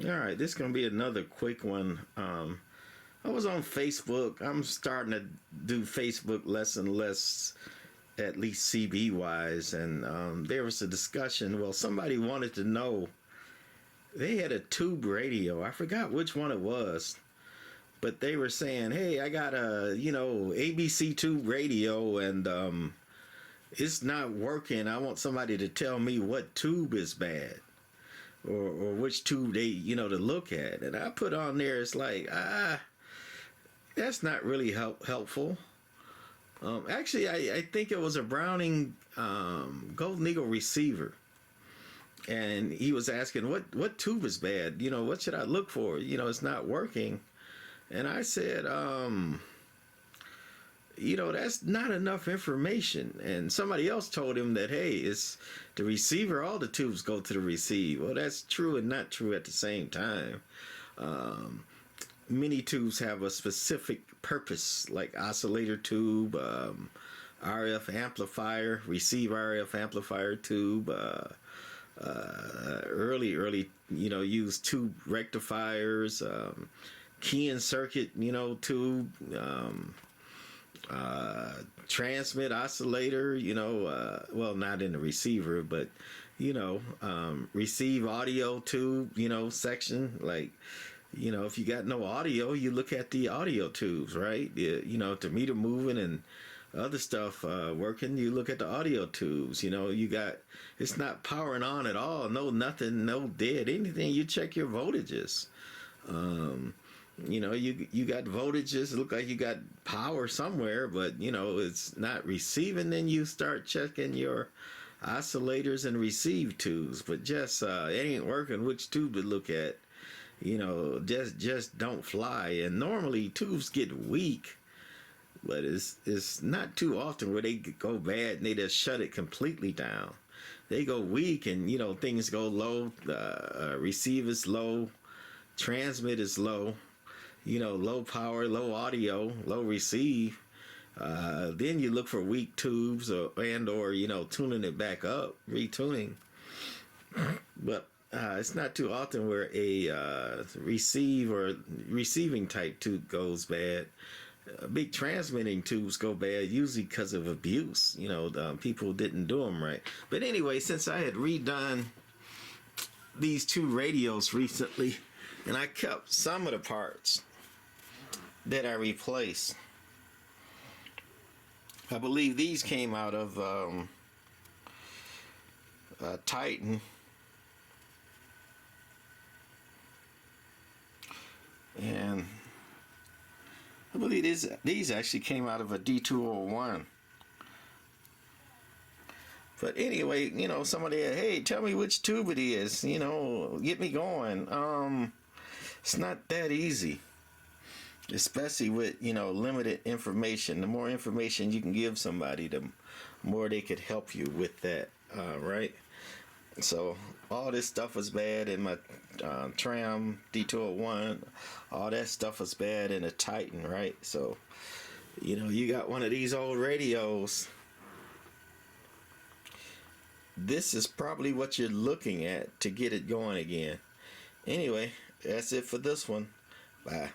All right, this is gonna be another quick one. I was on Facebook. I'm starting to do Facebook less and less, at least CB wise, and there was a discussion. Well, somebody wanted to know. They had a tube radio. I forgot which one it was, but they were saying, "Hey, I got a ABC tube radio, and it's not working. I want somebody to tell me what tube is bad." Or which tube they to look at. And I put on there, it's like that's not really helpful. Actually, I think it was a Browning Golden Eagle receiver, and he was asking what tube is bad, what should I look for, it's not working. And I said, that's not enough information. And somebody else told him that, hey, it's the receiver, all the tubes go to the receive. Well, that's true and not true at the same time. Many tubes have a specific purpose, like oscillator tube, RF amplifier, receive RF amplifier tube, early, use tube rectifiers, key and circuit, tube, transmit oscillator, well, not in the receiver, but receive audio tube, section. Like, if you got no audio, you look at the audio tubes, right? If the meter moving and other stuff working, you look at the audio tubes. You got, it's not powering on at all, no nothing, no dead anything. You check your voltages. You got voltages, look like you got power somewhere, but it's not receiving. Then you start checking your oscillators and receive tubes, but just it ain't working. Which tube to look at? Just don't fly. And normally tubes get weak, but it's not too often where they go bad and they just shut it completely down. They go weak and things go low. Receive is low, transmit is low. Low power, low audio, low receive. Then you look for weak tubes or tuning it back up, retuning. But it's not too often where a receive or receiving type tube goes bad. Big transmitting tubes go bad usually because of abuse. People didn't do them right. But anyway, since I had redone these two radios recently, and I kept some of the parts that I replaced. I believe these came out of Titan. And I believe these actually came out of a D201. But anyway, somebody, hey, tell me which tube it is, get me going. It's not that easy, especially with limited information. The more information you can give somebody, the more they could help you with that, right? So all this stuff was bad in my Tram D201. All that stuff was bad in a Titan, right? So you got one of these old radios. This is probably what you're looking at to get it going again. Anyway, that's it for this one. Bye.